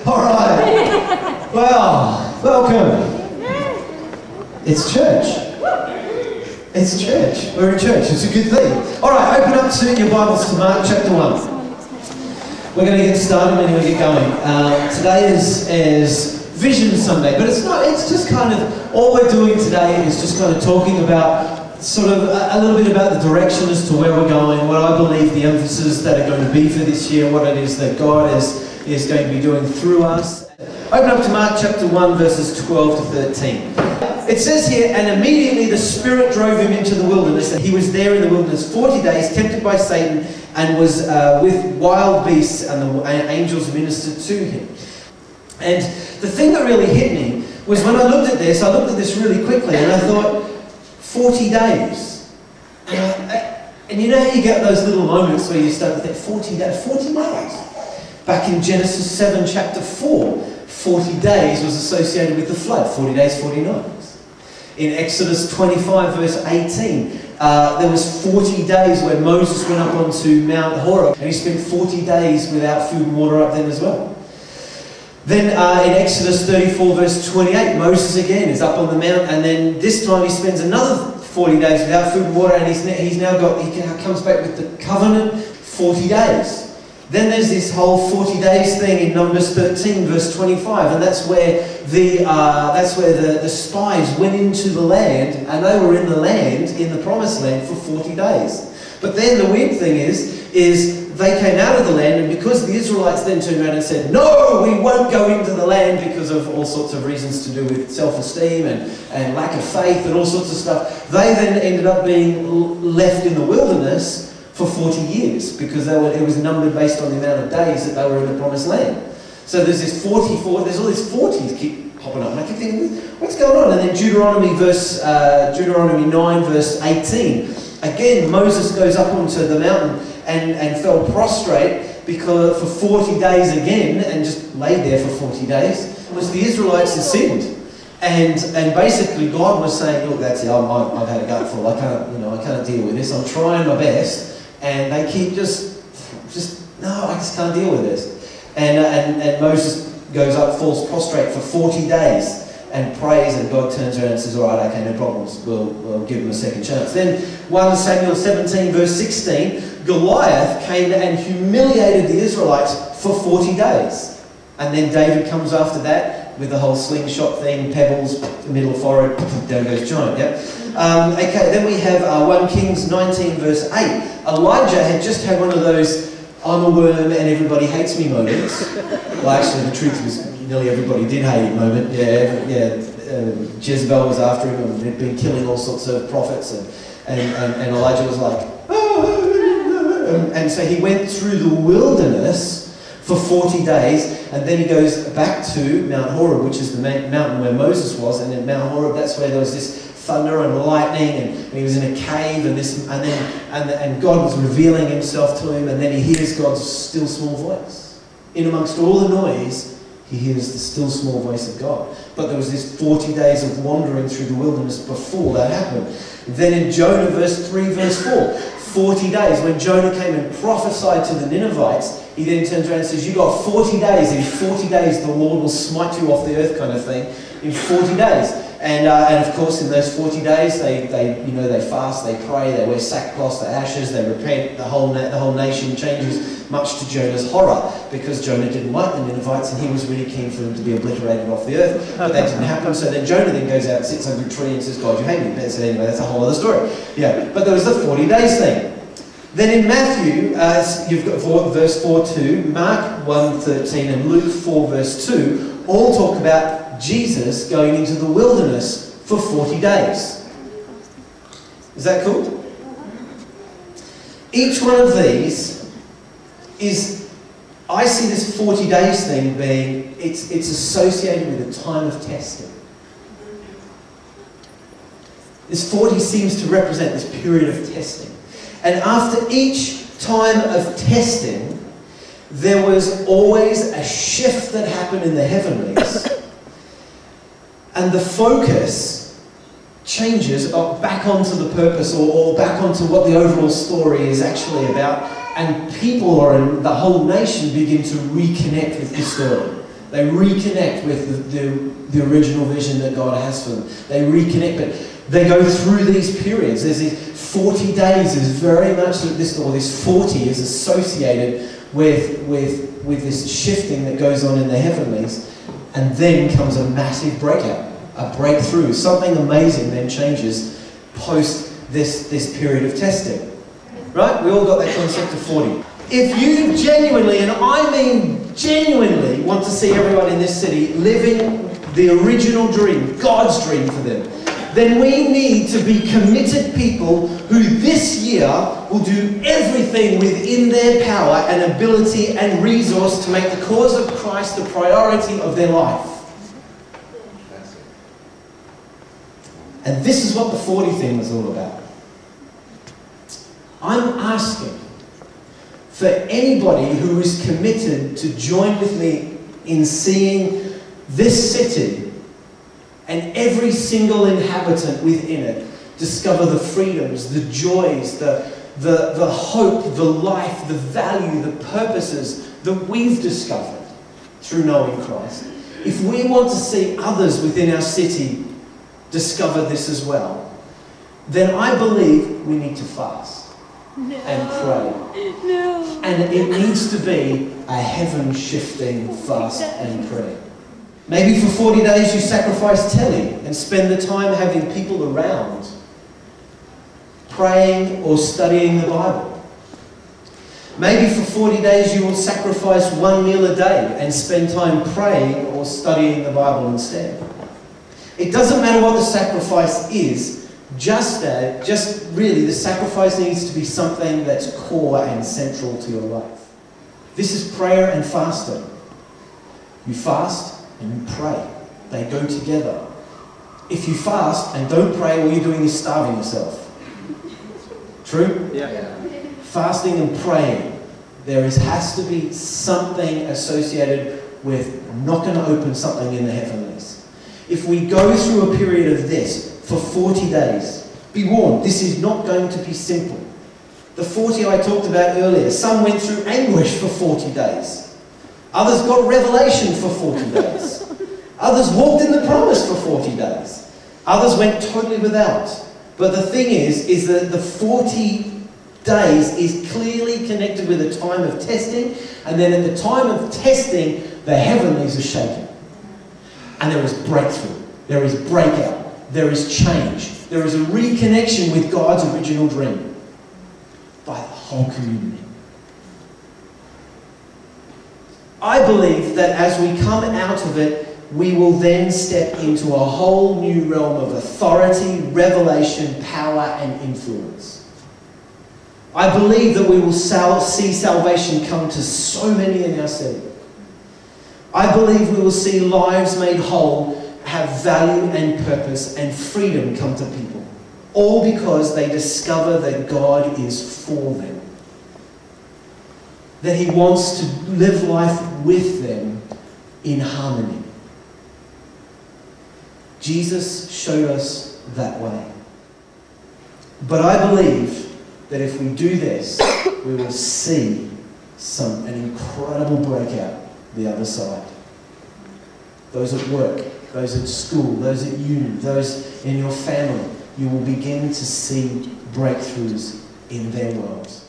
All right. Well, welcome. It's church. It's church. We're in church. It's a good thing. All right, open up to your Bibles to Mark chapter 1. We're going to get started and we're going to get going. Today is Vision Sunday, but it's not. It's just kind of, all we're doing today is just kind of talking about sort of a little bit about the direction as to where we're going, what I believe the emphasis that are going to be for this year, what it is that God is going to be doing through us. Open up to Mark chapter 1, verses 12 to 13. It says here, and immediately the Spirit drove him into the wilderness, and he was there in the wilderness 40 days, tempted by Satan, and was with wild beasts, and the angels ministered to him. And the thing that really hit me was when I looked at this really quickly, and I thought, 40 days. And you know how you get those little moments where you start to think, 40 days, 40 days. Back in Genesis 7, chapter 4, 40 days was associated with the flood, 40 days, 40 nights. In Exodus 25, verse 18, there was 40 days where Moses went up onto Mount Horeb, and he spent 40 days without food and water up then as well. Then in Exodus 34, verse 28, Moses again is up on the mount, and then this time he spends another 40 days without food and water, and he comes back with the covenant, 40 days. Then there's this whole 40 days thing in Numbers 13, verse 25, and that's where the spies went into the land, and they were in the land, in the promised land, for 40 days. But then the weird thing is they came out of the land, and because the Israelites then turned around and said, no, we won't go into the land because of all sorts of reasons to do with self-esteem and lack of faith and all sorts of stuff, they then ended up being left in the wilderness for 40 years because it was numbered based on the amount of days that they were in the promised land. So there's this 44, there's all these 40s keep popping up, and I keep thinking, what's going on? And then Deuteronomy 9, verse 18. Again, Moses goes up onto the mountain and fell prostrate because for 40 days again, and just laid there for 40 days, was the Israelites had sinned. And basically God was saying, look, that's it, I've had a gutful, I can't deal with this, I'm trying my best, and they keep no, I just can't deal with this. And Moses goes up, falls prostrate for 40 days, and prays, and God turns around and says, all right, okay, no problems, we'll give him a second chance. Then 1 Samuel 17, verse 16, Goliath came and humiliated the Israelites for 40 days. And then David comes after that with the whole slingshot thing, pebbles, middle of forehead, down goes giant, yeah? Okay, then we have 1 Kings 19, verse 8. Elijah had just had one of those I'm a worm and everybody hates me moments. Well, actually, the truth was nearly everybody did hate him moment. Jezebel was after him and had been killing all sorts of prophets, and Elijah was like, and so he went through the wilderness for 40 days, and then he goes back to Mount Horeb, which is the mountain where Moses was, and in Mount Horeb, that's where there was this thunder and lightning, and he was in a cave, and God was revealing himself to him, and then he hears God's still small voice. In amongst all the noise, he hears the still small voice of God. But there was this 40 days of wandering through the wilderness before that happened. Then in Jonah 3 verse 4, 40 days, when Jonah came and prophesied to the Ninevites, he then turns around and says, you've got 40 days. In 40 days, the Lord will smite you off the earth, kind of thing. In 40 days. And of course, in those 40 days, they fast, they pray, they wear sackcloth to ashes, they repent. The whole nation changes, much to Jonah's horror, because Jonah didn't like the Ninevites, and he was really keen for them to be obliterated off the earth. But that didn't happen. So then Jonah then goes out, sits under a tree, and says, "God, you hate me." So anyway, that's a whole other story. Yeah. But there was the 40 days thing. Then in Matthew, you've got verse 4:2, Mark 1:13, and Luke 4 verse 2, all talk about Jesus going into the wilderness for 40 days. Is that cool? Each one of these is, I see this 40 days thing being, it's associated with a time of testing. This 40 seems to represent this period of testing. And after each time of testing, there was always a shift that happened in the heavenlies. And the focus changes back onto the purpose or back onto what the overall story is actually about. And people, or the whole nation, begin to reconnect with this story. They reconnect with the original vision that God has for them. They reconnect, but they go through these periods. There's these 40 days is very much this 40 is associated with this shifting that goes on in the heavenlies, and then comes a massive breakout, a breakthrough. Something amazing then changes post this period of testing. Right? We all got that concept of 40. If you genuinely, and I mean genuinely, want to see everyone in this city living the original dream, God's dream for them, then we need to be committed people who this year will do everything within their power and ability and resource to make the cause of Christ the priority of their life. And this is what the 40 thing was all about. I'm asking for anybody who is committed to join with me in seeing this city and every single inhabitant within it discover the freedoms, the joys, the hope, the life, the value, the purposes that we've discovered through knowing Christ. If we want to see others within our city discover this as well, then I believe we need to fast and pray. No. And it needs to be a heaven-shifting fast and prayer. Maybe for 40 days you sacrifice telly and spend the time having people around, praying or studying the Bible. Maybe for 40 days you will sacrifice one meal a day and spend time praying or studying the Bible instead. It doesn't matter what the sacrifice is, just really the sacrifice needs to be something that's core and central to your life. This is prayer and fasting. You fast and you pray. They go together. If you fast and don't pray, all you're doing is starving yourself. True? Yeah. Fasting and praying. Has to be something associated with not going to open something in the heavenlies. If we go through a period of this for 40 days, be warned, this is not going to be simple. The 40 I talked about earlier, some went through anguish for 40 days. Others got revelation for 40 days. Others walked in the promise for 40 days. Others went totally without. But the thing is that the 40 days is clearly connected with a time of testing, and then at the time of testing, the heavenlies are shaken. And there is breakthrough. There is breakout. There is change. There is a reconnection with God's original dream by the whole community. I believe that as we come out of it, we will then step into a whole new realm of authority, revelation, power, and influence. I believe that we will see salvation come to so many in our city. I believe we will see lives made whole, have value and purpose, and freedom come to people. All because they discover that God is for them. That He wants to live life with them in harmony. Jesus showed us that way. But I believe that if we do this, we will see an incredible breakout the other side. Those at work, those at school, those at uni, those in your family, you will begin to see breakthroughs in their worlds.